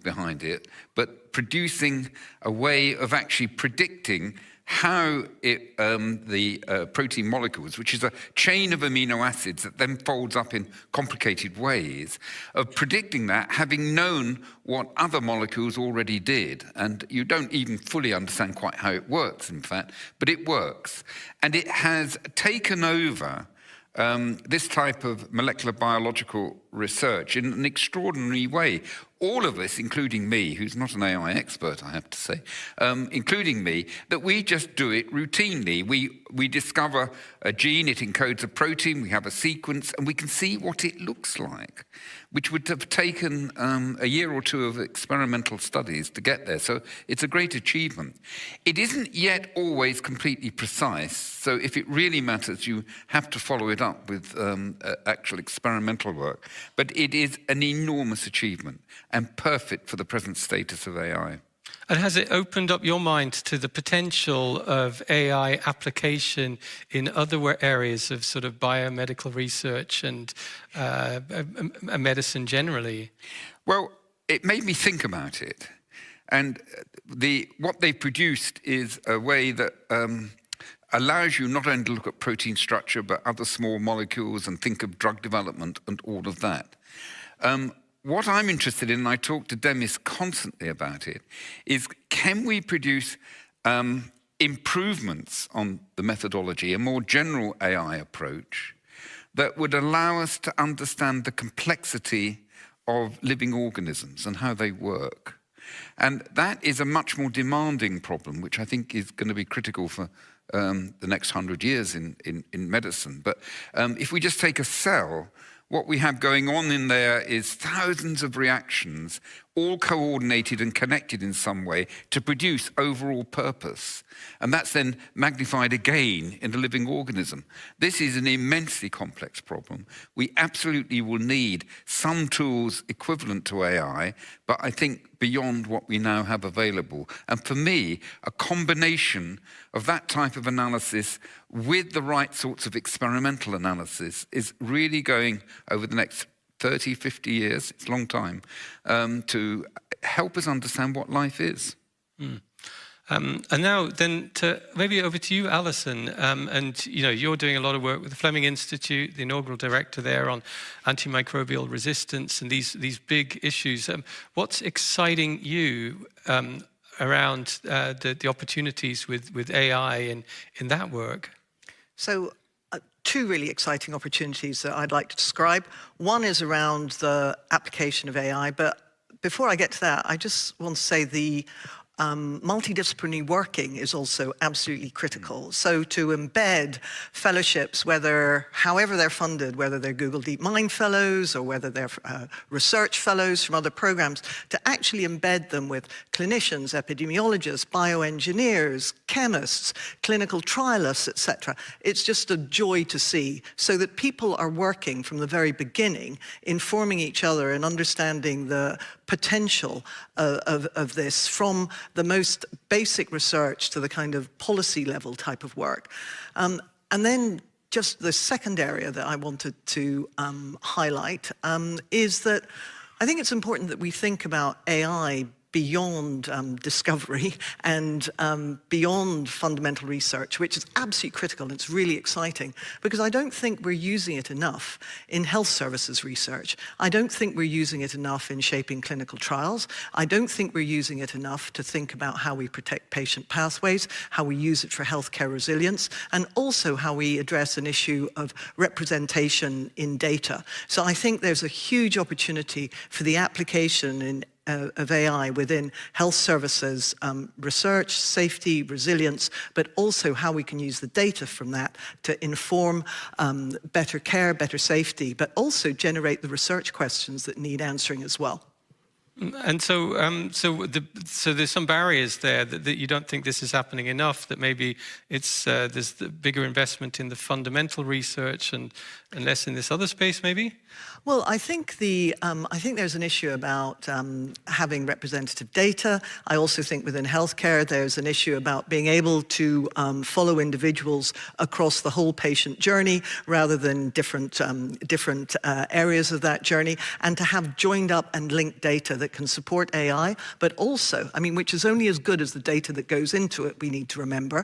behind it, but producing a way of actually predicting how the protein molecules, which is a chain of amino acids that then folds up in complicated ways, of predicting that, having known what other molecules already did. And you don't even fully understand quite how it works, in fact, but it works. And it has taken over this type of molecular biological research in an extraordinary way. All of us, including me, who's not an AI expert, I have to say, including me, that we just do it routinely. We discover a gene, it encodes a protein, we have a sequence, and we can see what it looks like, which would have taken a year or two of experimental studies to get there. So it's a great achievement. It isn't yet always completely precise, so if it really matters, you have to follow it up with actual experimental work. But it is an enormous achievement and perfect for the present status of AI. And has it opened up your mind to the potential of AI application in other areas of sort of biomedical research and medicine generally? Well, it made me think about it. And what they produced is a way that allows you not only to look at protein structure, but other small molecules and think of drug development and all of that. What I'm interested in, and I talk to Demis constantly about it, is can we produce improvements on the methodology, a more general AI approach that would allow us to understand the complexity of living organisms and how they work. And that is a much more demanding problem, which I think is going to be critical for the next 100 years in medicine. But if we just take a cell, what we have going on in there is thousands of reactions, all coordinated and connected in some way to produce overall purpose. And that's then magnified again in the living organism. This is an immensely complex problem. We absolutely will need some tools equivalent to AI, but I think beyond what we now have available. And for me, a combination of that type of analysis with the right sorts of experimental analysis is really going over the next 30, 50 years, it's a long time, to help us understand what life is. Mm. And now then maybe over to you, Alison, and you're doing a lot of work with the Fleming Institute, the inaugural director there on antimicrobial resistance and these big issues. What's exciting you around the opportunities with AI in that work? So two really exciting opportunities that I'd like to describe. One is around the application of AI, but before I get to that, I just want to say the multidisciplinary working is also absolutely critical. So to embed fellowships, however they're funded, whether they're Google DeepMind fellows or whether they're research fellows from other programs, to actually embed them with clinicians, epidemiologists, bioengineers, chemists, clinical trialists, etc. It's just a joy to see, so that people are working from the very beginning, informing each other and understanding the potential of this, from the most basic research to the kind of policy level type of work. And then just the second area that I wanted to highlight is that I think it's important that we think about AI beyond discovery and beyond fundamental research, which is absolutely critical, and it's really exciting, because I don't think we're using it enough in health services research. I don't think we're using it enough in shaping clinical trials. I don't think we're using it enough to think about how we protect patient pathways, how we use it for healthcare resilience, and also how we address an issue of representation in data. So I think there's a huge opportunity for the application of AI within health services, research, safety, resilience, but also how we can use the data from that to inform better care, better safety, but also generate the research questions that need answering as well. And so there's some barriers there that you don't think this is happening enough, that maybe there's the bigger investment in the fundamental research and less in this other space, maybe? Well, I think there's an issue about having representative data. I also think within healthcare there's an issue about being able to follow individuals across the whole patient journey rather than different areas of that journey, and to have joined up and linked data that can support AI, but also, I mean, which is only as good as the data that goes into it, we need to remember.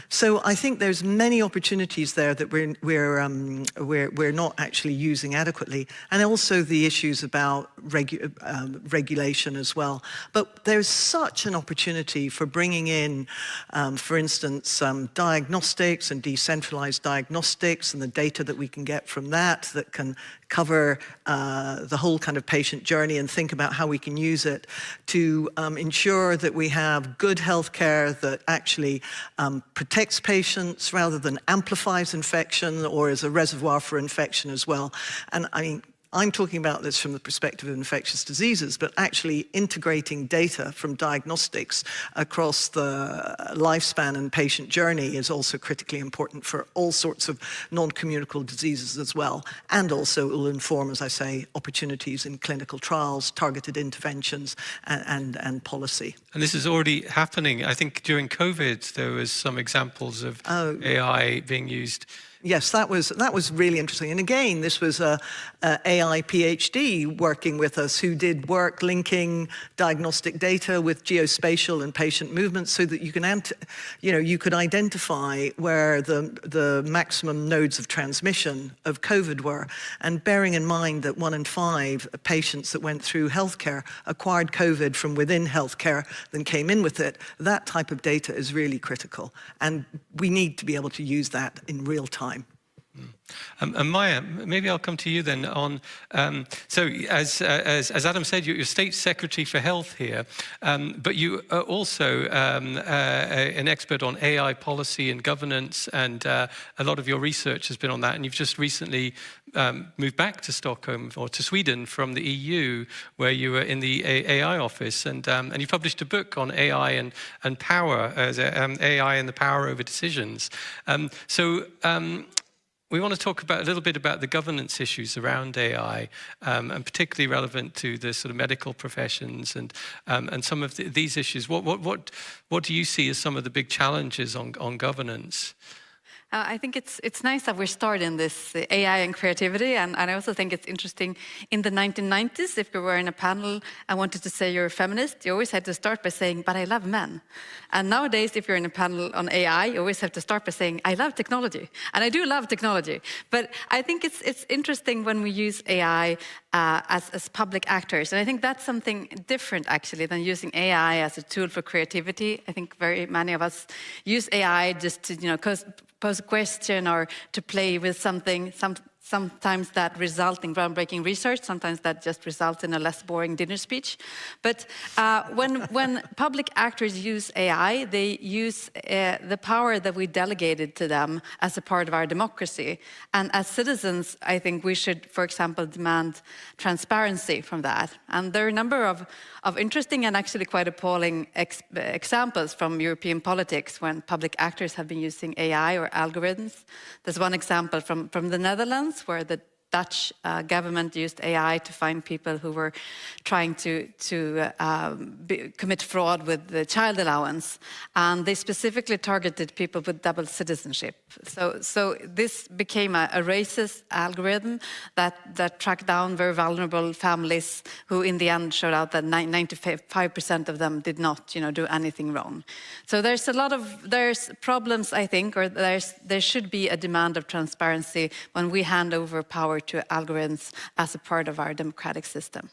So I think there's many opportunities there that we're not actually using adequately, and also the issues about regulation as well. But there's such an opportunity for bringing in, for instance, diagnostics and decentralized diagnostics and the data that we can get from that can cover the whole kind of patient journey and think about how we can use it to ensure that we have good healthcare that actually protects patients rather than amplifies infection or is a reservoir for infection as well. And I mean, I'm talking about this from the perspective of infectious diseases, but actually integrating data from diagnostics across the lifespan and patient journey is also critically important for all sorts of non-communicable diseases as well. And also it will inform, as I say, opportunities in clinical trials, targeted interventions, and policy. And this is already happening. I think during COVID, there was some examples of AI being used. Yes, that was really interesting. And again, this was a AI PhD working with us who did work linking diagnostic data with geospatial and patient movements so that you can, you could identify where the maximum nodes of transmission of COVID were. And bearing in mind that 1 in 5 patients that went through healthcare acquired COVID from within healthcare then came in with it, that type of data is really critical. And we need to be able to use that in real time. And Maya, maybe I'll come to you then on, so as Adam said, you're State Secretary for Health here, but you are also an expert on AI policy and governance, and a lot of your research has been on that, and you've just recently moved back to Stockholm, or to Sweden from the EU, where you were in the AI office, and you published a book on AI and power, AI and the power over decisions. We want to talk a little bit about the governance issues around AI, and particularly relevant to the sort of medical professions and some of these issues. What do you see as some of the big challenges on governance? I think it's nice that we're starting this AI and creativity, and I also think it's interesting. In the 1990s, if you were in a panel and wanted to say you're a feminist, you always had to start by saying, but I love men. And nowadays, if you're in a panel on AI, you always have to start by saying, I love technology. And I do love technology. But I think it's interesting when we use AI as public actors. And I think that's something different, actually, than using AI as a tool for creativity. I think very many of us use AI just to, pose a question or to play with something. Sometimes that results in groundbreaking research, sometimes that just results in a less boring dinner speech. But when public actors use AI, they use the power that we delegated to them as a part of our democracy. And as citizens, I think we should, for example, demand transparency from that. And there are a number of interesting and actually quite appalling examples from European politics when public actors have been using AI or algorithms. There's one example from the Netherlands, where the Dutch government used AI to find people who were trying to commit fraud with the child allowance, and they specifically targeted people with double citizenship. So this became a racist algorithm that tracked down very vulnerable families who, in the end, showed out that 95% of them did not, do anything wrong. So there's problems, I think, or there should be a demand of transparency when we hand over power to algorithms as a part of our democratic system.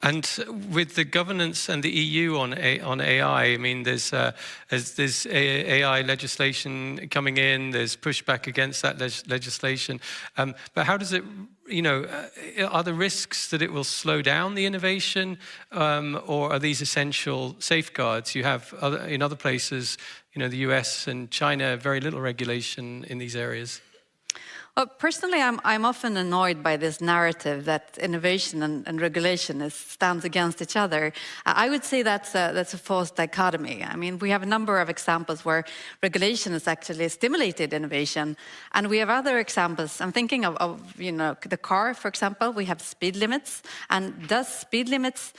And with the governance and the EU on AI, I mean, there's AI legislation coming in, there's pushback against that legislation. But how does it, are there risks that it will slow down the innovation, or are these essential safeguards? You have in other places, the US and China, very little regulation in these areas. Well, personally, I'm often annoyed by this narrative that innovation and regulation stands against each other. I would say that's a false dichotomy. I mean, we have a number of examples where regulation has actually stimulated innovation, and we have other examples. I'm thinking of the car, for example. We have speed limits, and does speed limits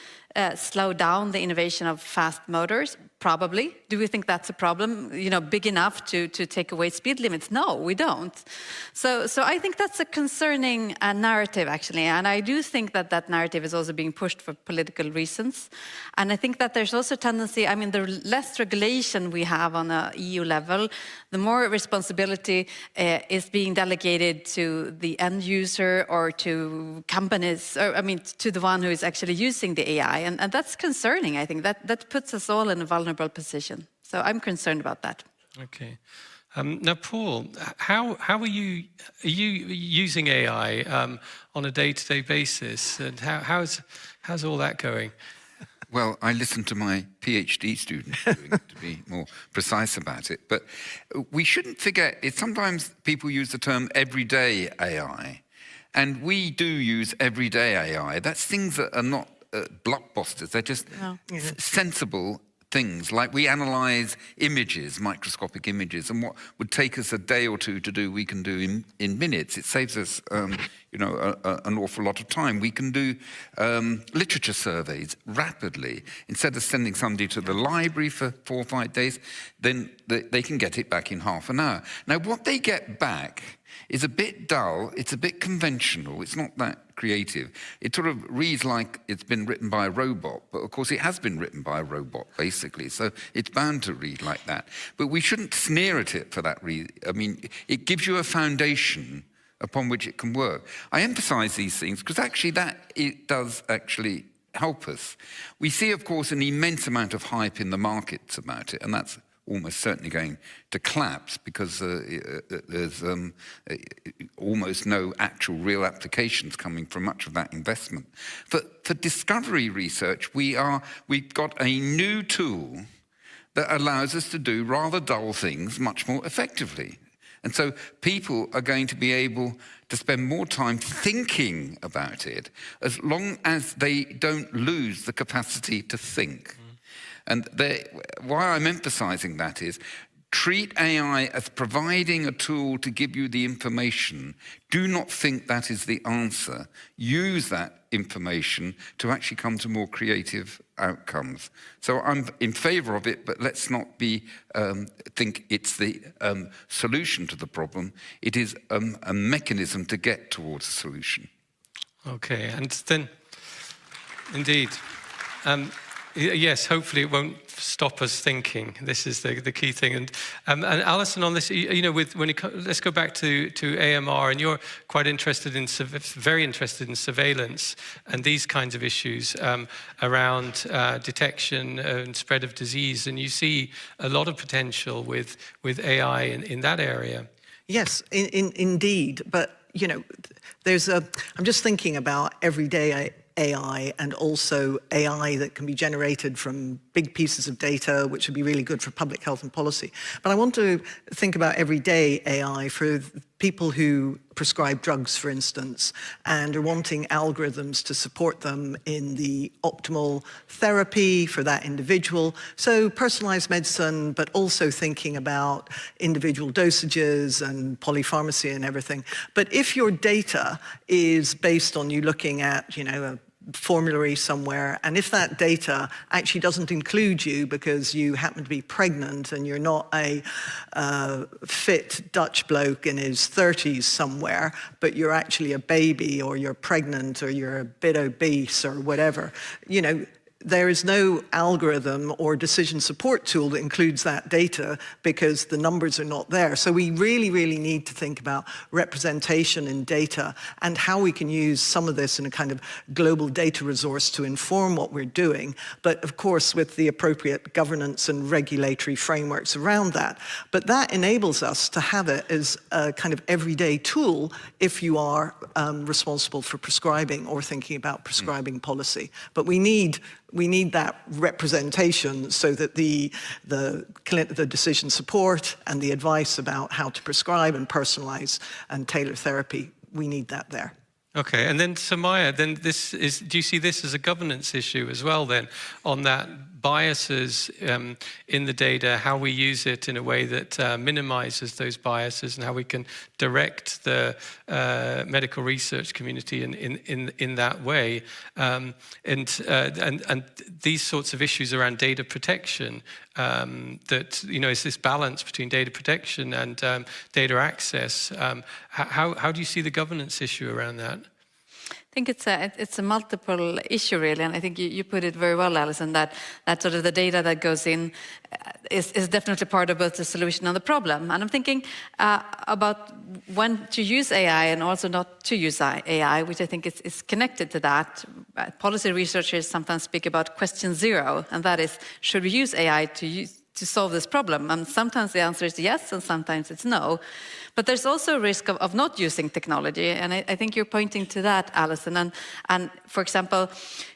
slow down the innovation of fast motors? Probably. Do we think that's a problem, big enough to take away speed limits? No, we don't. So I think that's a concerning narrative, actually. And I do think that that narrative is also being pushed for political reasons. And I think that there's also a tendency, the less regulation we have on an EU level, the more responsibility is being delegated to the end user or to companies, or to the one who is actually using the AI. And that's concerning, I think. That puts us all in a vulnerable position. So I'm concerned about that. Okay. Now, Paul, how are you using AI on a day-to-day basis, and how's all that going? Well, I listened to my PhD student doing it, to be more precise about it. But we shouldn't forget, sometimes people use the term everyday AI, and we do use everyday AI. That's things that are not blockbusters. They're just sensible things. Like we analyze images, microscopic images, and what would take us a day or two to do, we can do in minutes. It saves us, an awful lot of time. We can do literature surveys rapidly. Instead of sending somebody to the library for 4 or 5 days, then they can get it back in half an hour. Now, what they get back is a bit dull, it's a bit conventional, it's not that creative. It sort of reads like it's been written by a robot, but of course it has been written by a robot, basically, so it's bound to read like that. But we shouldn't sneer at it for that reason. It gives you a foundation upon which it can work. I emphasize these things because actually it does actually help us. We see, of course, an immense amount of hype in the markets about it, and that's almost certainly going to collapse because there's almost no actual real applications coming from much of that investment. But for discovery research, we've got a new tool that allows us to do rather dull things much more effectively. And so people are going to be able to spend more time thinking about it as long as they don't lose the capacity to think. And why I'm emphasizing that is, treat AI as providing a tool to give you the information. Do not think that is the answer. Use that information to actually come to more creative outcomes. So I'm in favor of it, but let's not think it's the solution to the problem. It is a mechanism to get towards a solution. Okay, and then, indeed. Yes, hopefully it won't stop us thinking. This is the key thing. And Alison, on this, let's go back to AMR, and you're quite interested in, very interested in surveillance and these kinds of issues around detection and spread of disease. And you see a lot of potential with AI in that area. Yes, indeed. But I'm just thinking about everyday AI and also AI that can be generated from big pieces of data, which would be really good for public health and policy. But I want to think about everyday AI for people who prescribe drugs, for instance, and are wanting algorithms to support them in the optimal therapy for that individual. So personalized medicine, but also thinking about individual dosages and polypharmacy and everything. But if your data is based on you looking at, a formulary somewhere, and if that data actually doesn't include you because you happen to be pregnant and you're not a fit Dutch bloke in his 30s somewhere, but you're actually a baby or you're pregnant or you're a bit obese or whatever, there is no algorithm or decision support tool that includes that data because the numbers are not there. So we really, really need to think about representation in data and how we can use some of this in a kind of global data resource to inform what we're doing, but of course with the appropriate governance and regulatory frameworks around that. But that enables us to have it as a kind of everyday tool if you are responsible for prescribing or thinking about prescribing policy. But we need that representation so that the decision support and the advice about how to prescribe and personalize and tailor therapy, we need that there. Okay, and then Samaya, then do you see this as a governance issue as well then, on that biases in the data, how we use it in a way that minimizes those biases, and how we can direct the medical research community in that way, and these sorts of issues around data protection, that, you know, is this balance between data protection and data access. How do you see the governance issue around that? I think it's a multiple issue, really, and I think you put it very well, Alison, that sort of the data that goes in is definitely part of both the solution and the problem. And I'm thinking about when to use AI and also not to use AI, which I think is connected to that. Policy researchers sometimes speak about question zero, and that is, should we use AI to solve this problem? And sometimes the answer is yes, and sometimes it's no. But there's also a risk of not using technology, and I think you're pointing to that, Alison. And for example,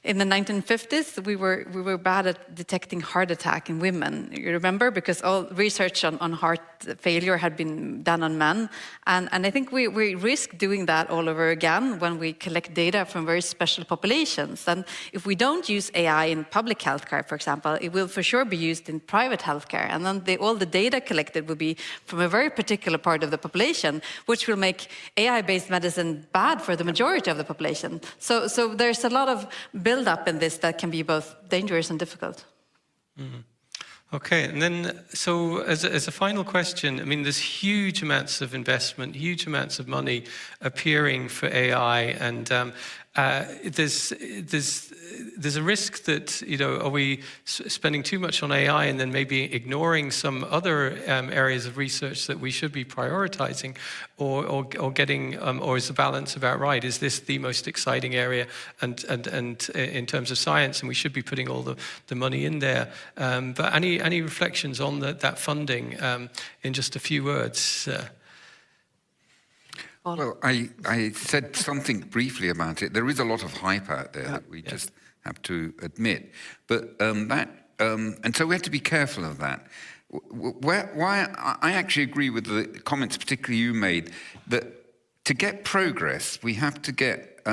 in the 1950s, we were bad at detecting heart attack in women. You remember? Because all research on heart failure had been done on men. And I think we risk doing that all over again when we collect data from very special populations. And if we don't use AI in public healthcare, for example, it will for sure be used in private healthcare. And then all the data collected will be from a very particular part of the population, which will make AI-based medicine bad for the majority of the population. So there's a lot of build-up in this that can be both dangerous and difficult. Mm. Okay, and then, so as a final question, I mean, there's huge amounts of investment, huge amounts of money appearing for AI, and there's a risk that, you know, are we spending too much on AI and then maybe ignoring some other areas of research that we should be prioritizing, or getting, or is the balance about right? Is this the most exciting area and in terms of science, and we should be putting all the money in there? But any reflections on that funding in just a few words? Well, I said something briefly about it. There is a lot of hype out there that we just have to admit. But and so we have to be careful of that. Why I actually agree with the comments, particularly you made, that to get progress, we have to get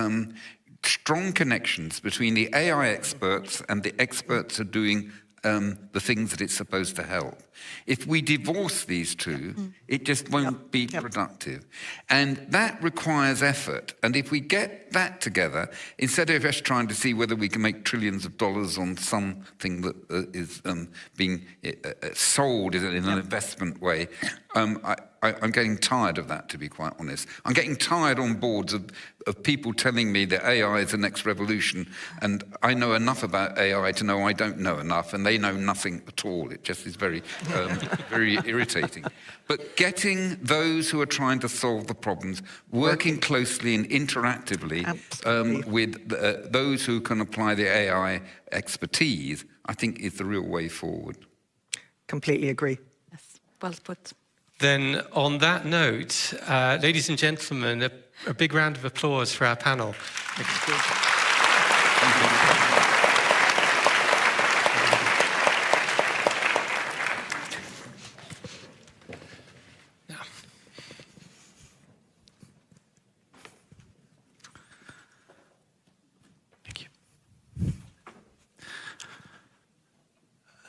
strong connections between the AI experts and the experts who are doing the things that it's supposed to help. If we divorce these two, it just won't be productive. And that requires effort. And if we get that together, instead of just trying to see whether we can make trillions of dollars on something that is being sold in an investment way, I'm getting tired of that, to be quite honest. I'm getting tired on boards of people telling me that AI is the next revolution, and I know enough about AI to know I don't know enough, and they know nothing at all. It just is very, very irritating. But getting those who are trying to solve the problems, working closely and interactively with those who can apply the AI expertise, I think is the real way forward. Completely agree. Yes, well put. Then on that note, ladies and gentlemen, a big round of applause for our panel. Thank you.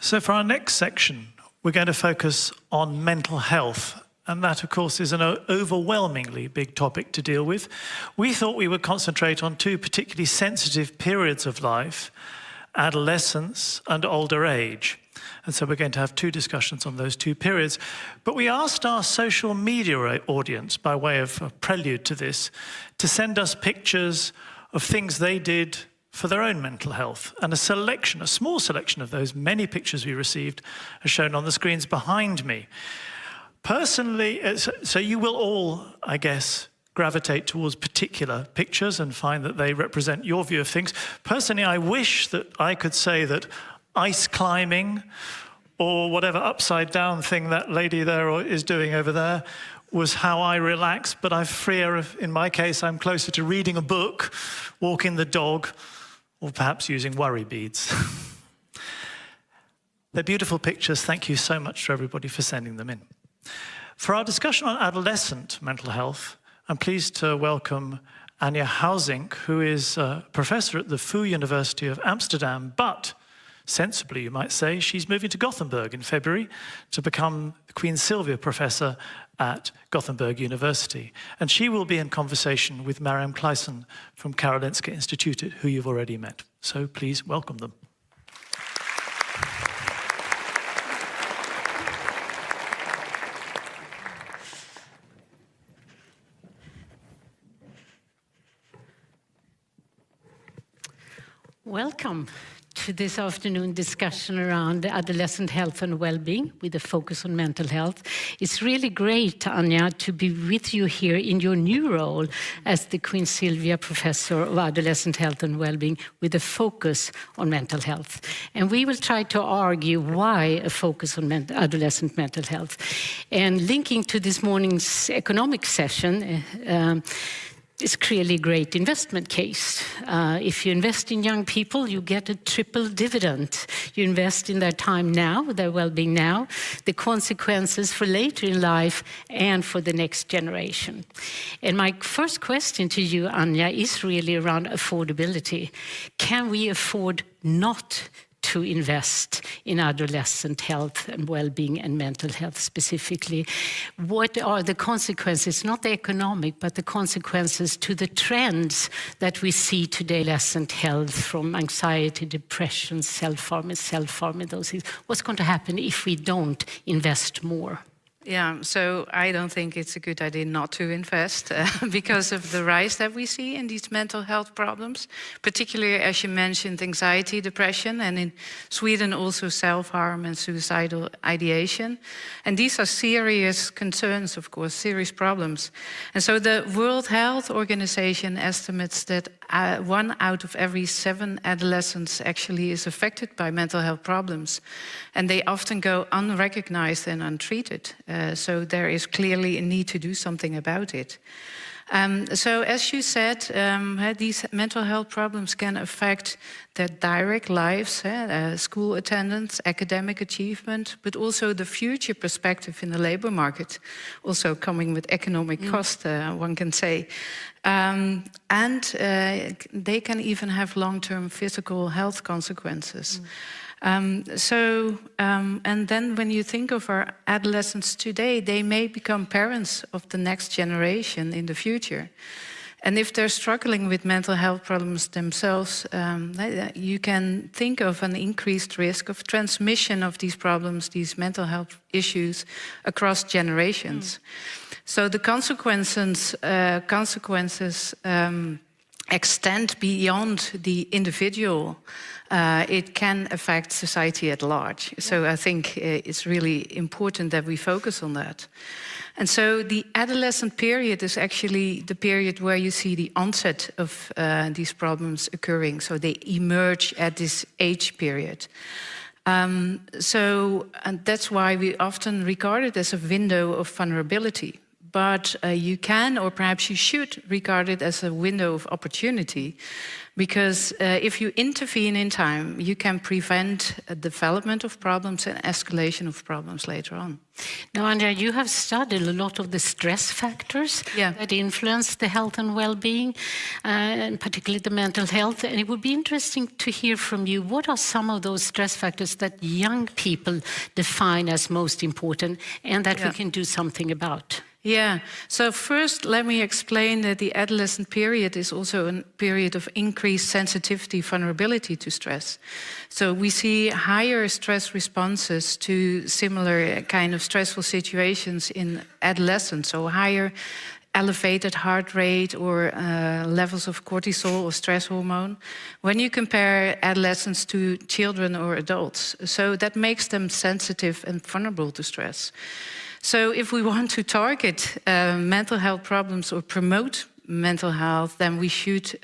So for our next section, we're going to focus on mental health. And that, of course, is an overwhelmingly big topic to deal with. We thought we would concentrate on two particularly sensitive periods of life: adolescence and older age. And so we're going to have two discussions on those two periods. But we asked our social media audience, by way of a prelude to this, to send us pictures of things they did for their own mental health. And a small selection of those many pictures we received are shown on the screens behind me. Personally, so you will all, I guess, gravitate towards particular pictures and find that they represent your view of things. Personally, I wish that I could say that ice climbing or whatever upside down thing that lady there is doing over there was how I relax, but I'm freer. In my case, I'm closer to reading a book, walking the dog, or perhaps using worry beads. They're beautiful pictures. Thank you so much to everybody for sending them in. For our discussion on adolescent mental health, I'm pleased to welcome Anja Housink, who is a professor at the VU University of Amsterdam, but sensibly, you might say, she's moving to Gothenburg in February to become the Queen Sylvia Professor at Gothenburg University. And she will be in conversation with Mariam Kleisen from Karolinska Institutet, who you've already met. So please welcome them. Welcome to this afternoon discussion around adolescent health and well-being with a focus on mental health. It's really great, Anja, to be with you here in your new role as the Queen Sylvia Professor of Adolescent Health and Well-being with a focus on mental health. And we will try to argue why a focus on adolescent mental health. And linking to this morning's economic session, it's clearly a great investment case. If you invest in young people, you get a triple dividend. You invest in their time now, their well-being now, the consequences for later in life and for the next generation. And my first question to you, Anja, is really around affordability. Can we afford not to invest in adolescent health and well-being and mental health specifically? What are the consequences, not the economic, but the consequences to the trends that we see today, adolescent health, from anxiety, depression, self-harm, those things? What's going to happen if we don't invest more? Yeah, so I don't think it's a good idea not to invest because of the rise that we see in these mental health problems, particularly, as you mentioned, anxiety, depression, and in Sweden also self-harm and suicidal ideation. And these are serious concerns, of course, serious problems. And so the World Health Organization estimates that 1 out of every 7 adolescents actually is affected by mental health problems. And they often go unrecognized and untreated. So there is clearly a need to do something about it. So as you said, these mental health problems can affect their direct lives, school attendance, academic achievement, but also the future perspective in the labor market, also coming with economic cost, one can say. And they can even have long-term physical health consequences. And then when you think of our adolescents today, they may become parents of the next generation in the future. And if they're struggling with mental health problems themselves, you can think of an increased risk of transmission of these problems, these mental health issues, across generations. So the consequences extend beyond the individual. It can affect society at large. So I think it's really important that we focus on that. And so the adolescent period is actually the period where you see the onset of these problems occurring. So they emerge at this age period. And that's why we often regard it as a window of vulnerability. But you can, or perhaps you should, regard it as a window of opportunity. Because if you intervene in time, you can prevent development of problems and escalation of problems later on. Now, Anja, you have studied a lot of the stress factors that influence the health and well-being, and particularly the mental health. And it would be interesting to hear from you, what are some of those stress factors that young people define as most important and that we can do something about? Yeah, so first let me explain that the adolescent period is also a period of increased sensitivity, vulnerability to stress. So we see higher stress responses to similar kind of stressful situations in adolescence, so higher elevated heart rate or levels of cortisol or stress hormone when you compare adolescents to children or adults. So that makes them sensitive and vulnerable to stress. So if we want to target mental health problems or promote mental health, then we should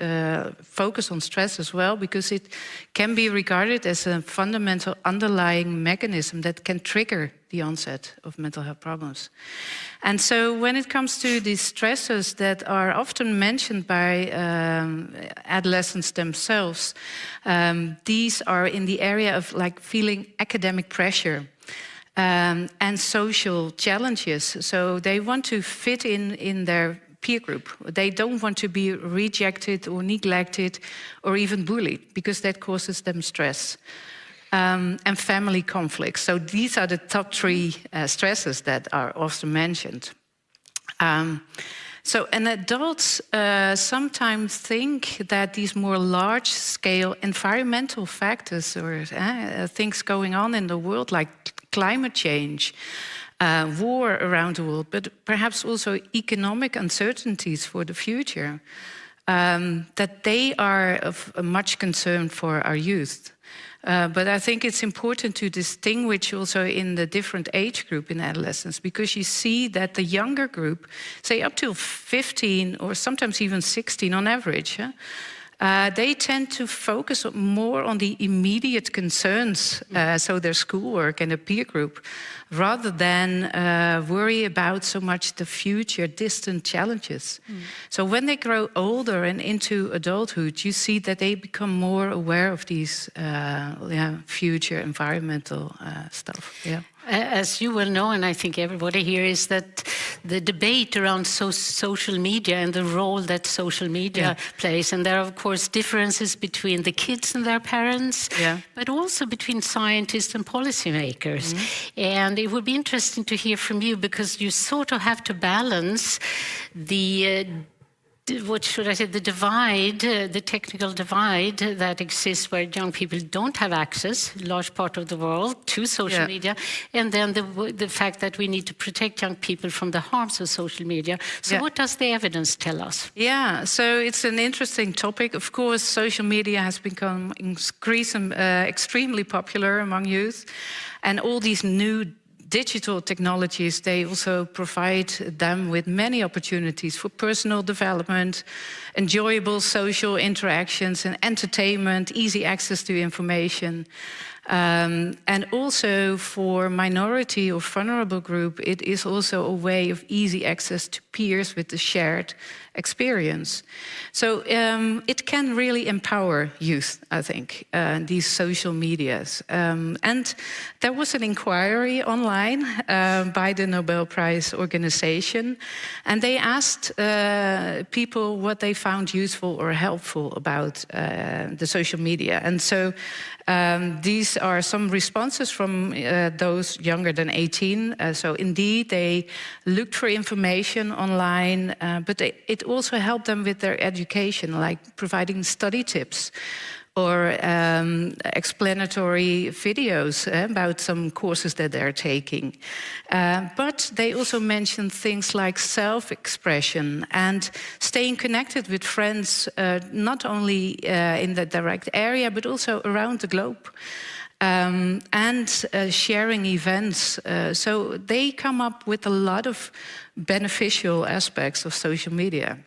focus on stress as well, because it can be regarded as a fundamental underlying mechanism that can trigger the onset of mental health problems. And so when it comes to these stresses that are often mentioned by adolescents themselves, these are in the area of like feeling academic pressure, and social challenges. So they want to fit in their peer group. They don't want to be rejected or neglected or even bullied, because that causes them stress. And family conflicts. So these are the top 3 stresses that are often mentioned. And adults sometimes think that these more large-scale environmental factors or things going on in the world, like climate change, war around the world, but perhaps also economic uncertainties for the future, that they are of much concern for our youth. But I think it's important to distinguish also in the different age group in adolescence, because you see that the younger group, say up to 15 or sometimes even 16 on average, they tend to focus more on the immediate concerns, so their schoolwork and a peer group, rather than worry about so much the future distant challenges. So when they grow older and into adulthood, you see that they become more aware of these future environmental stuff. Yeah. As you well know, and I think everybody here, is that the debate around social media and the role that social media plays, and there are of course differences between the kids and their parents, but also between scientists and policymakers. And it would be interesting to hear from you, because you sort of have to balance the what should I say, the divide, the technical divide that exists where young people don't have access, large part of the world, to social media, and then the fact that we need to protect young people from the harms of social media. So what does the evidence tell us? Yeah, so it's an interesting topic. Of course, social media has become extremely popular among youth, and all these new digital technologies, they also provide them with many opportunities for personal development, enjoyable social interactions and entertainment, easy access to information. And also for minority or vulnerable group, it is also a way of easy access to peers with the shared experience. So it can really empower youth, I think, these social medias. And there was an inquiry online by the Nobel Prize organization, and they asked people what they found useful or helpful about the social media. And so these are some responses from those younger than 18. So indeed, they looked for information online, but it also helped them with their education, like providing study tips or explanatory videos about some courses that they're taking. But they also mentioned things like self-expression and staying connected with friends, not only in the direct area, but also around the globe. And sharing events. So they come up with a lot of beneficial aspects of social media.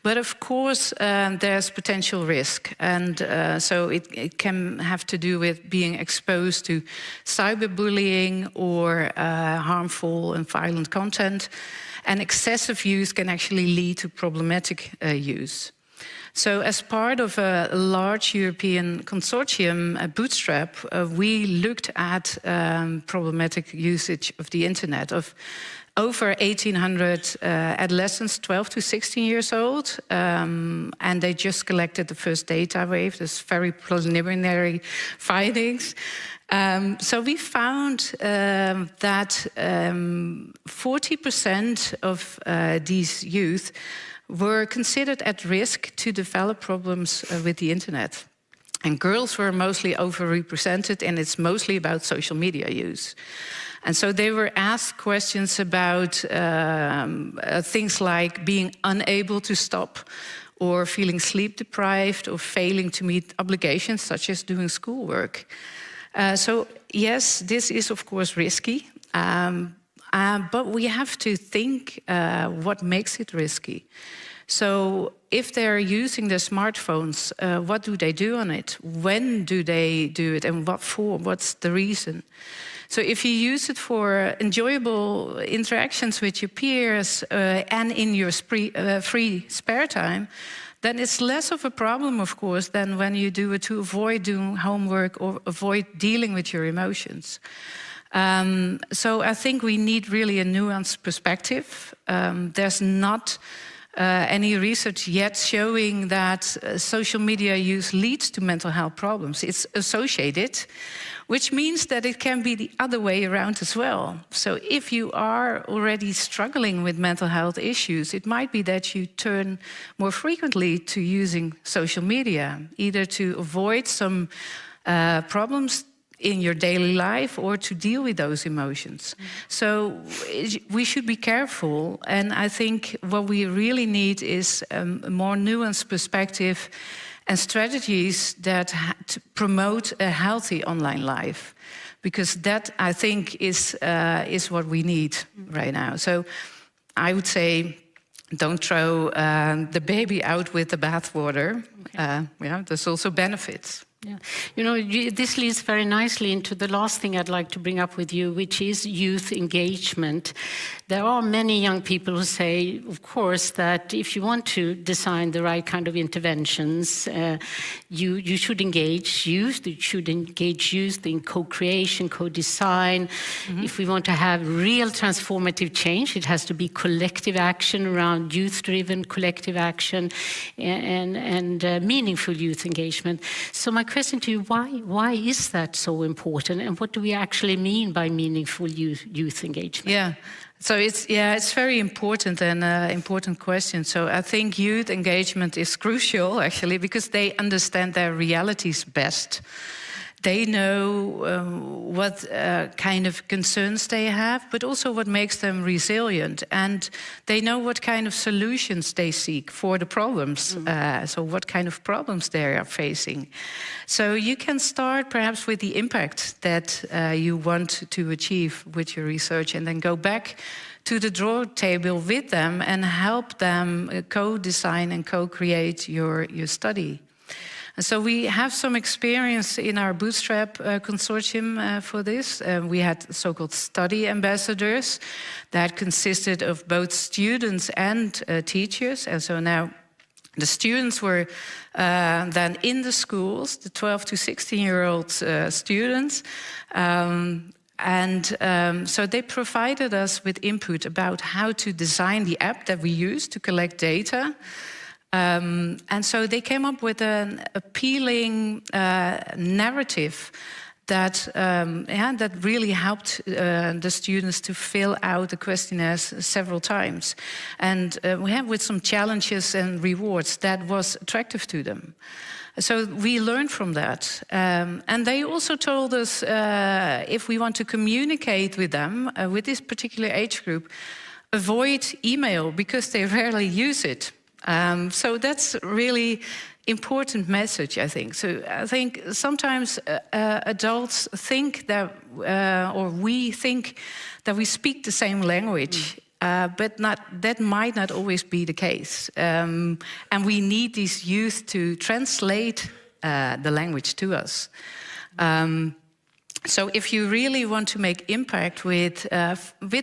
But of course, there's potential risk. And so it can have to do with being exposed to cyberbullying or harmful and violent content. And excessive use can actually lead to problematic use. So as part of a large European consortium, Bootstrap, we looked at problematic usage of the internet of over 1,800 adolescents, 12 to 16 years old, and they just collected the first data wave. There's very preliminary findings. So we found that 40% of these youth were considered at risk to develop problems with the internet. And girls were mostly overrepresented, and it's mostly about social media use. And so they were asked questions about things like being unable to stop, or feeling sleep deprived, or failing to meet obligations such as doing schoolwork. So yes, this is of course risky, but we have to think what makes it risky. So if they're using their smartphones, what do they do on it? When do they do it, and what for? What's the reason? So if you use it for enjoyable interactions with your peers and in your free spare time, then it's less of a problem, of course, than when you do it to avoid doing homework or avoid dealing with your emotions. So I think we need really a nuanced perspective. There's not any research yet showing that social media use leads to mental health problems. It's associated, which means that it can be the other way around as well. So if you are already struggling with mental health issues, it might be that you turn more frequently to using social media, either to avoid some problems in your daily life or to deal with those emotions. So we should be careful, and I think what we really need is a more nuanced perspective and strategies that promote a healthy online life, because that, I think, is what we need right now. So I would say, don't throw the baby out with the bathwater. Okay. Yeah, there's also benefits. Yeah. You know, this leads very nicely into the last thing I'd like to bring up with you, which is youth engagement. There are many young people who say, of course, that if you want to design the right kind of interventions, you should engage youth. You should engage youth in co-creation, co-design. If we want to have real transformative change, it has to be collective action around youth-driven collective action and meaningful youth engagement. So my question to you, why is that so important, and what do we actually mean by meaningful youth engagement? Yeah, so it's very important and important question. So I think youth engagement is crucial actually because they understand their realities best. They know what kind of concerns they have, but also what makes them resilient. And they know what kind of solutions they seek for the problems. So what kind of problems they are facing. So you can start perhaps with the impact that you want to achieve with your research, and then go back to the drawing table with them and help them co-design and co-create your study. And so we have some experience in our Bootstrap consortium for this. We had so-called study ambassadors that consisted of both students and teachers. And so now the students were then in the schools, the 12 to 16-year-old students. So they provided us with input about how to design the app that we use to collect data. And so they came up with an appealing narrative that that really helped the students to fill out the questionnaires several times. And we have with some challenges and rewards that was attractive to them. So we learned from that. And they also told us if we want to communicate with them, with this particular age group, avoid email because they rarely use it. So that's really important message, I think. So I think sometimes adults think that, or we think that we speak the same language, but that might not always be the case. And we need these youth to translate the language to us. So if you really want to make impact with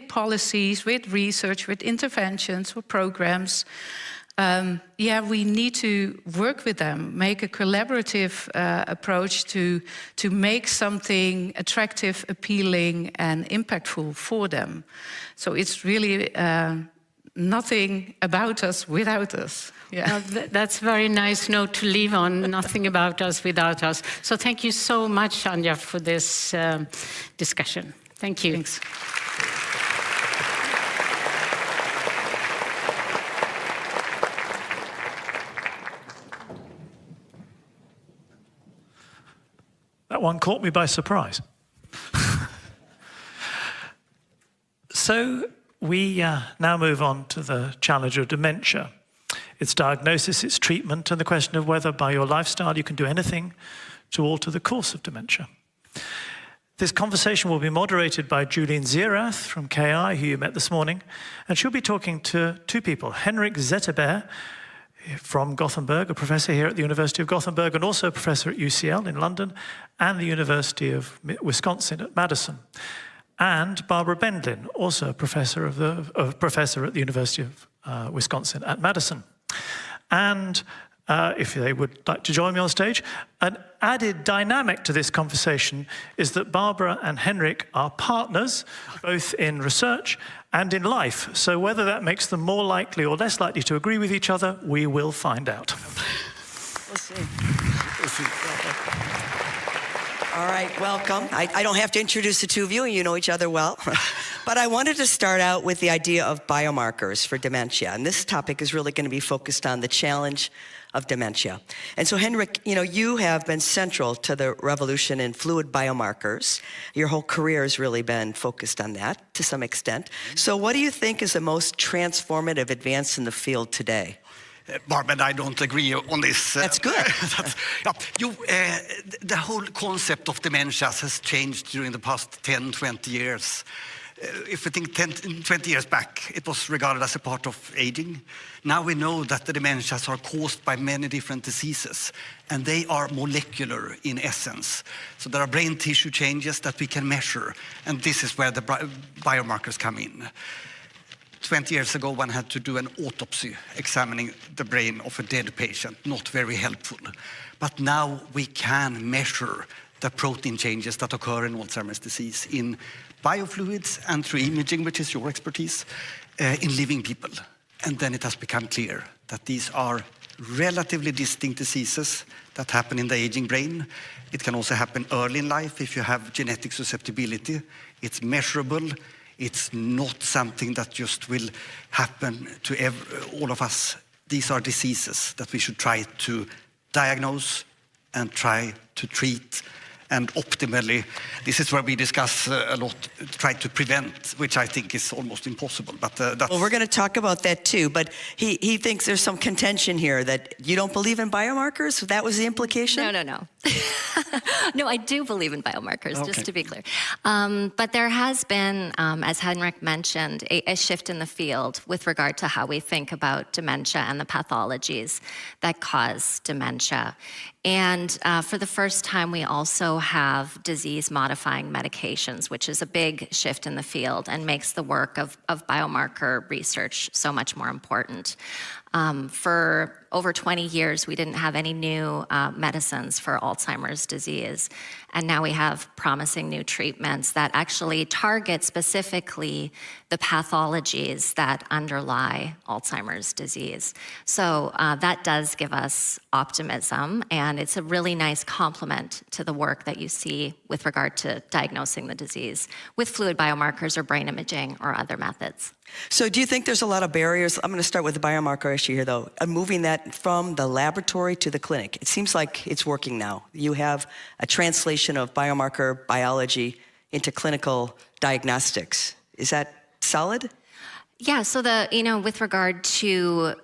policies, with research, with interventions or programs, we need to work with them, make a collaborative approach to make something attractive, appealing, and impactful for them. So it's really nothing about us without us. Yeah. That's a very nice note to leave on, nothing about us without us. So thank you so much, Anja, for this discussion. Thank you. Thanks. That one caught me by surprise. So we now move on to the challenge of dementia, its diagnosis, its treatment, and the question of whether by your lifestyle you can do anything to alter the course of dementia. This conversation will be moderated by Julian Zierath from KI, who you met this morning, and she'll be talking to two people, Henrik Zetterberg from Gothenburg, a professor here at the University of Gothenburg and also a professor at UCL in London and the University of Wisconsin at Madison. And Barbara Bendlin, also a professor at the University of Wisconsin at Madison. And if they would like to join me on stage. An added dynamic to this conversation is that Barbara and Henrik are partners, both in research and in life. So whether that makes them more likely or less likely to agree with each other, we will find out. We'll see. All right, welcome. I don't have to introduce the two of you, you know each other well. But I wanted to start out with the idea of biomarkers for dementia. And this topic is really going to be focused on the challenge of dementia. And so, Henrik, you have been central to the revolution in fluid biomarkers. Your whole career has really been focused on that to some extent. So what do you think is the most transformative advance in the field today? Barbara and I don't agree on this. That's good. The whole concept of dementia has changed during the past 10, 20 years. If we think 10, 20 years back, it was regarded as a part of aging. Now we know that the dementias are caused by many different diseases, and they are molecular in essence. So there are brain tissue changes that we can measure, and this is where the biomarkers come in. 20 years ago, one had to do an autopsy examining the brain of a dead patient, not very helpful. But now we can measure the protein changes that occur in Alzheimer's disease in biofluids and through imaging, which is your expertise, in living people. And then it has become clear that these are relatively distinct diseases that happen in the aging brain. It can also happen early in life if you have genetic susceptibility. It's measurable. It's not something that just will happen to all of us. These are diseases that we should try to diagnose and try to treat. And optimally, this is where we discuss a lot, try to prevent, which I think is almost impossible. But that's... Well, we're going to talk about that too, but he thinks there's some contention here that you don't believe in biomarkers? That was the implication? No. No, I do believe in biomarkers, Okay. just to be clear. But there has been, as Henrik mentioned, a shift in the field with regard to how we think about dementia and the pathologies that cause dementia. And for the first time, we also have disease-modifying medications, which is a big shift in the field and makes the work of biomarker research so much more important. For over 20 years, we didn't have any new medicines for Alzheimer's disease. And now we have promising new treatments that actually target specifically the pathologies that underlie Alzheimer's disease. So that does give us optimism, and it's a really nice complement to the work that you see with regard to diagnosing the disease with fluid biomarkers or brain imaging or other methods. So do you think there's a lot of barriers? I'm going to start with the biomarker issue here, though. Moving that from the laboratory to the clinic. It seems like it's working now. You have a translation of biomarker biology into clinical diagnostics. Is that solid? Yeah, so with regard to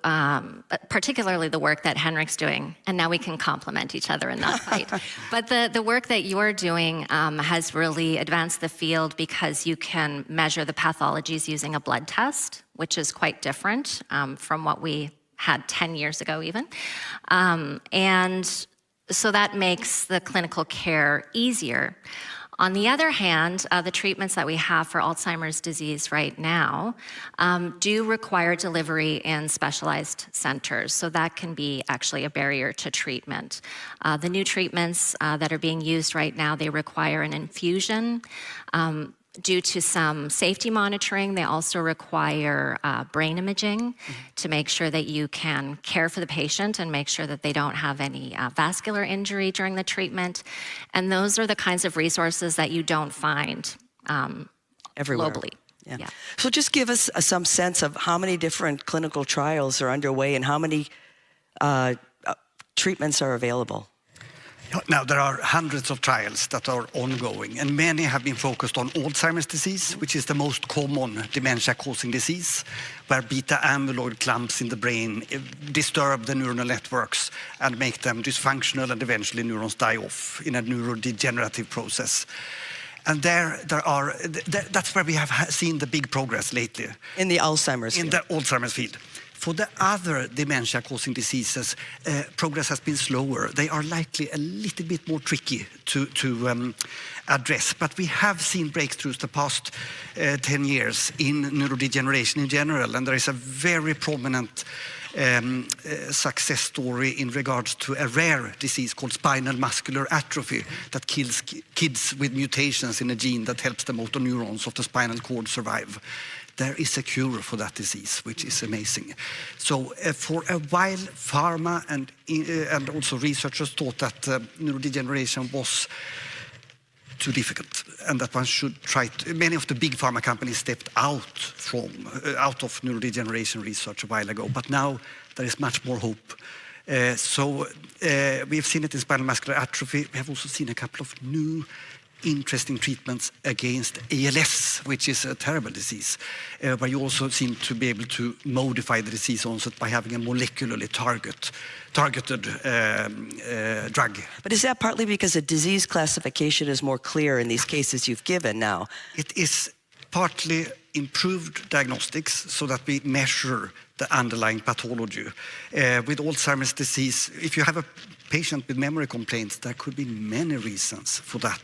particularly the work that Henrik's doing, and now we can complement each other in that fight. But the work that you're doing has really advanced the field because you can measure the pathologies using a blood test, which is quite different from what we had 10 years ago even. And so that makes the clinical care easier. On the other hand, the treatments that we have for Alzheimer's disease right now do require delivery in specialized centers, so that can be actually a barrier to treatment. The new treatments that are being used right now, they require an infusion. Due to some safety monitoring, they also require brain imaging to make sure that you can care for the patient and make sure that they don't have any vascular injury during the treatment. And those are the kinds of resources that you don't find Everywhere. globally. Yeah. So just give us some sense of how many different clinical trials are underway and how many treatments are available. Now, there are hundreds of trials that are ongoing, and many have been focused on Alzheimer's disease, which is the most common dementia-causing disease, where beta-amyloid clumps in the brain disturb the neuronal networks and make them dysfunctional, and eventually neurons die off in a neurodegenerative process. And that's where we have seen the big progress lately. In the Alzheimer's field. In the Alzheimer's field. For the other dementia-causing diseases, progress has been slower. They are likely a little bit more tricky to address. But we have seen breakthroughs the past 10 years in neurodegeneration in general. And there is a very prominent success story in regards to a rare disease called spinal muscular atrophy that kills kids with mutations in a gene that helps the motor neurons of the spinal cord survive. There is a cure for that disease, which is amazing. So for a while, pharma and also researchers thought that neurodegeneration was too difficult, and that one should try to, many of the big pharma companies stepped out of neurodegeneration research a while ago, but now there is much more hope. We've seen it in spinal muscular atrophy. We have also seen a couple of new interesting treatments against ALS, which is a terrible disease, where you also seem to be able to modify the disease onset by having a molecularly targeted drug. But is that partly because the disease classification is more clear in these cases you've given now? It is partly improved diagnostics so that we measure the underlying pathology. With Alzheimer's disease, if you have a patient with memory complaints, there could be many reasons for that,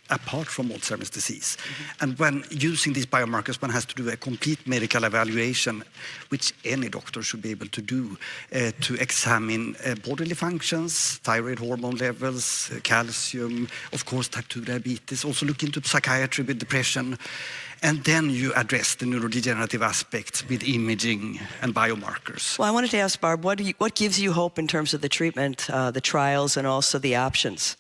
apart from Alzheimer's disease. And when using these biomarkers, one has to do a complete medical evaluation, which any doctor should be able to do, to examine bodily functions, thyroid hormone levels, calcium, of course type 2 diabetes, also look into psychiatry with depression, and then you address the neurodegenerative aspects with imaging and biomarkers. Well, I wanted to ask Barb, what gives you hope in terms of the treatment, the trials, and also the options?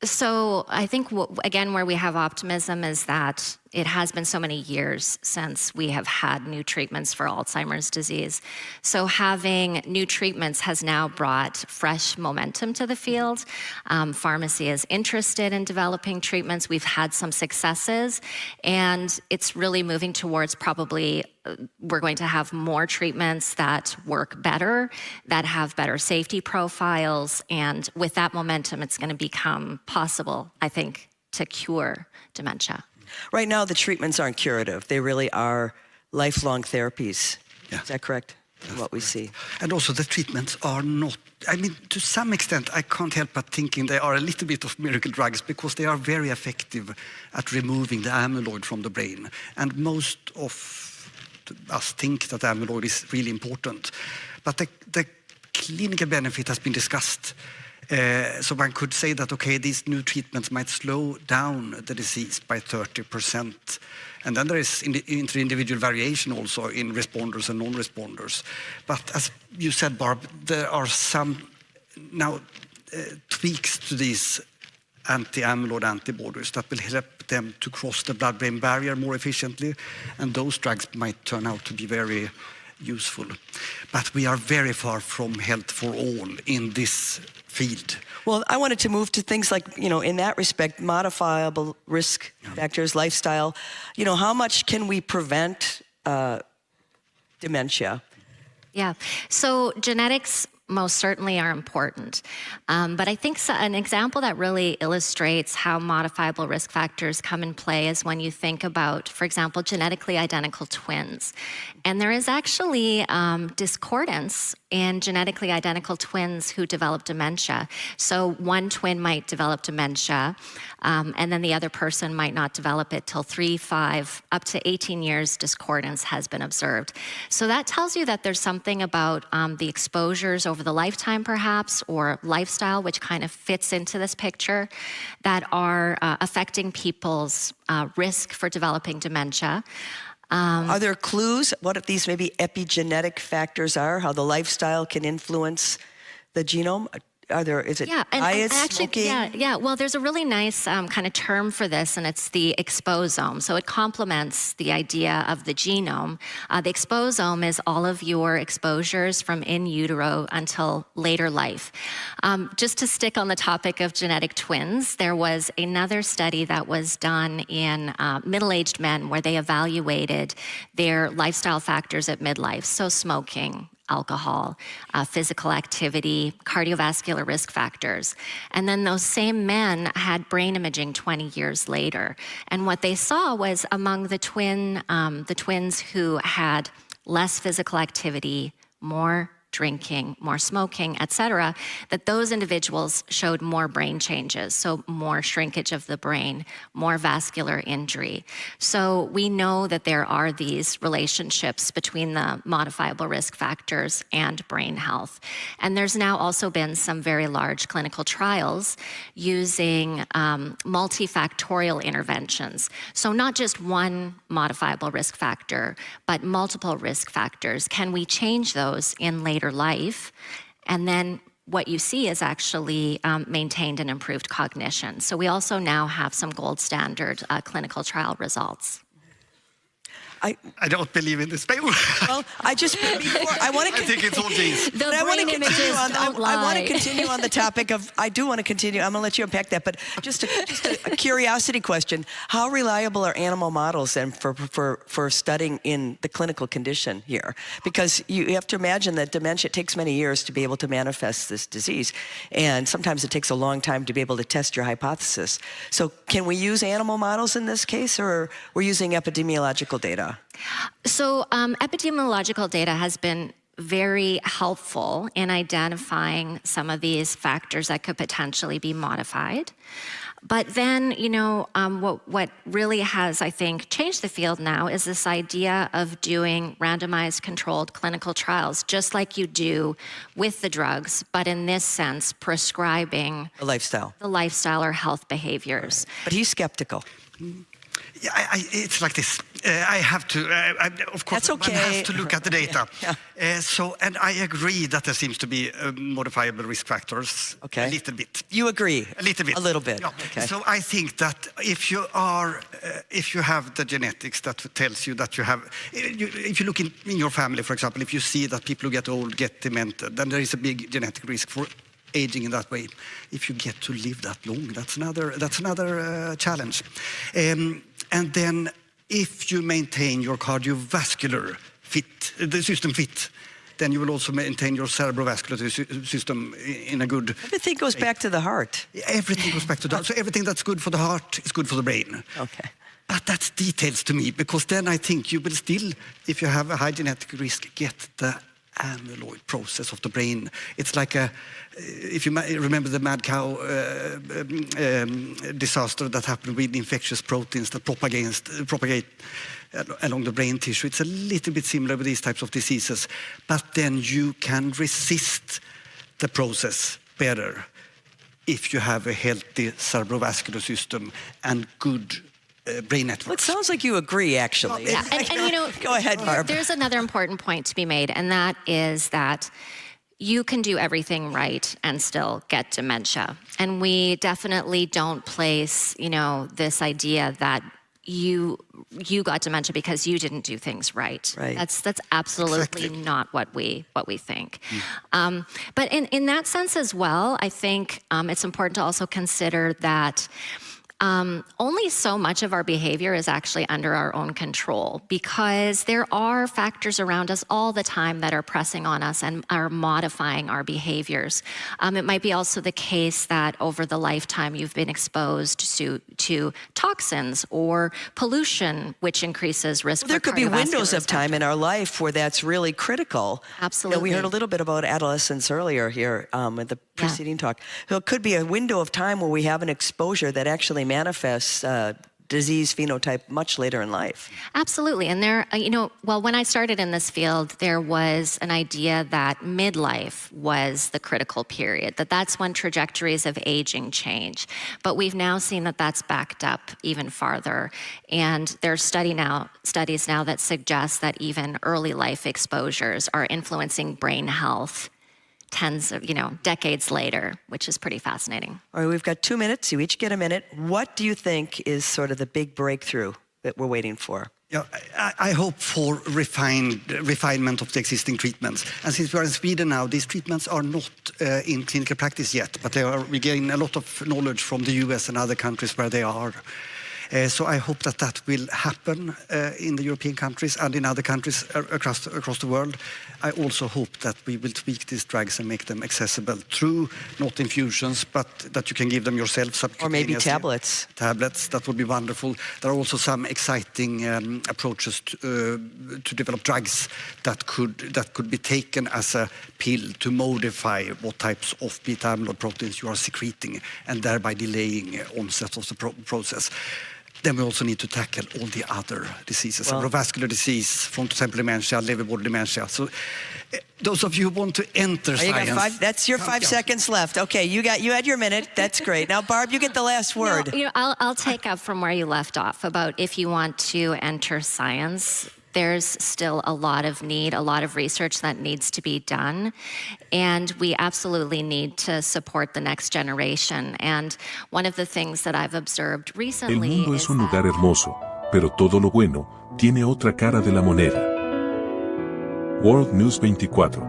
So I think, again, where we have optimism is that it has been so many years since we have had new treatments for Alzheimer's disease. So having new treatments has now brought fresh momentum to the field. Pharmacy is interested in developing treatments. We've had some successes, and it's really moving towards probably we're going to have more treatments that work better, that have better safety profiles, and with that momentum, it's going to become possible, I think, to cure dementia. Right now, the treatments aren't curative. They really are lifelong therapies. Yeah. Is that correct? What we see. And also the treatments are not, I mean, to some extent, I can't help but thinking they are a little bit of miracle drugs because they are very effective at removing the amyloid from the brain. And most of us think that amyloid is really important. But the clinical benefit has been discussed. So one could say that, okay, these new treatments might slow down the disease by 30%. And then there is inter-individual variation also in responders and non-responders. But as you said, Barb, there are some now tweaks to these anti-amyloid antibodies that will help them to cross the blood-brain barrier more efficiently. And those drugs might turn out to be very useful. But we are very far from health for all in this field. Well, I wanted to move to things like, in that respect, modifiable risk factors, lifestyle. How much can we prevent dementia? Yeah, so genetics most certainly are important. But I think an example that really illustrates how modifiable risk factors come in play is when you think about, for example, genetically identical twins. And there is actually discordance in genetically identical twins who develop dementia. So one twin might develop dementia, and then the other person might not develop it till 3, 5, up to 18 years discordance has been observed. So that tells you that there's something about the exposures over the lifetime perhaps, or lifestyle, which kind of fits into this picture, that are affecting people's risk for developing dementia. Are there clues what these maybe epigenetic factors are, how the lifestyle can influence the genome? Is it diet, smoking? Yeah. Well, there's a really nice kind of term for this, and it's the exposome. So it complements the idea of the genome. The exposome is all of your exposures from in utero until later life. Just to stick on the topic of genetic twins, there was another study that was done in middle-aged men where they evaluated their lifestyle factors at midlife, so smoking, alcohol, physical activity, cardiovascular risk factors. And then those same men had brain imaging 20 years later. And what they saw was among the twins who had less physical activity, more drinking, more smoking, et cetera, that those individuals showed more brain changes, so more shrinkage of the brain, more vascular injury. So we know that there are these relationships between the modifiable risk factors and brain health. And there's now also been some very large clinical trials using multifactorial interventions. So not just one modifiable risk factor, but multiple risk factors. Can we change those in later life? And then what you see is actually maintained and improved cognition. So we also now have some gold standard clinical trial results. I don't believe in this. Well, I just before I want to. I think it's all genes. But I want to continue on. I want to continue on the topic of. I do want to continue. I'm going to let you unpack that, but just a curiosity question: how reliable are animal models then for studying in the clinical condition here? Because you have to imagine that dementia takes many years to be able to manifest this disease, and sometimes it takes a long time to be able to test your hypothesis. So, can we use animal models in this case, or we're using epidemiological data? So epidemiological data has been very helpful in identifying some of these factors that could potentially be modified. But then, you know, what really has, I think, changed the field now is this idea of doing randomized controlled clinical trials, just like you do with the drugs, but in this sense, prescribing The lifestyle or health behaviors. But he's skeptical. Yeah, it's like this. I have to, of course, That's okay. one has to look at the data. Yeah. And I agree that there seems to be modifiable risk factors. Okay. A little bit. You agree? A little bit. A little bit. Yeah. Okay. So I think that if you have the genetics that tells you that you have, if you look in your family, for example, if you see that people who get old get demented, then there is a big genetic risk for aging in that way. If you get to live that long, that's another challenge. And then if you maintain your cardiovascular the system fit, then you will also maintain your cerebrovascular system in a good... Everything goes back to the heart. Everything goes back to the heart. So everything that's good for the heart is good for the brain. Okay. But that's details to me, because then I think you will still, if you have a high genetic risk, get the amyloid process of the brain. It's like if you remember the mad cow disaster that happened with infectious proteins that propagate along the brain tissue. It's a little bit similar with these types of diseases, but then you can resist the process better if you have a healthy cerebrovascular system and good brain networks. Well, it sounds like you agree, actually. Yeah, and you know, Go ahead, Barb. There's another important point to be made, and that is that you can do everything right and still get dementia. And we definitely don't place, you know, this idea that you got dementia because you didn't do things right. Right. That's absolutely not what we think. But in that sense as well, I think it's important to also consider that only so much of our behavior is actually under our own control, because there are factors around us all the time that are pressing on us and are modifying our behaviors. It might be also the case that over the lifetime you've been exposed to toxins or pollution, which increases risk for There could be windows of time in our our life where that's really critical. Absolutely. You know, we heard a little bit about adolescence earlier here at the preceding talk. So it could be a window of time where we have an exposure that actually manifests disease phenotype much later in life. Absolutely. And there, you know, well, when I started in this field, there was an idea that midlife was the critical period, that's when trajectories of aging change. But we've now seen that that's backed up even farther. And there's studies now that suggest that even early life exposures are influencing brain health tens of, decades later, which is pretty fascinating. All right, we've got 2 minutes. You each get a minute. What do you think is sort of the big breakthrough that we're waiting for? Yeah, I hope for refinement of the existing treatments. And since we are in Sweden now, these treatments are not in clinical practice yet, but we gain a lot of knowledge from the US and other countries where they are. So I hope that that will happen in the European countries and in other countries across the world. I also hope that we will tweak these drugs and make them accessible through not infusions, but that you can give them yourself subcutaneously. Or maybe tablets. Tablets, that would be wonderful. There are also some exciting approaches to develop drugs that could be taken as a pill to modify what types of beta amyloid proteins you are secreting and thereby delaying onset of the process. Then we also need to tackle all the other diseases, cerebrovascular disease, frontotemporal dementia, liver-body dementia. So those of you who want to enter science... That's your 5 seconds left. Okay, you had your minute. That's great. Now, Barb, you get the last word. No, I'll take up from where you left off about if you want to enter science. There's still a lot of need, a lot of research that needs to be done, and we absolutely need to support the next generation. And one of the things that I've observed recently El mundo es un lugar hermoso, pero todo lo bueno tiene otra cara de la moneda. World News 24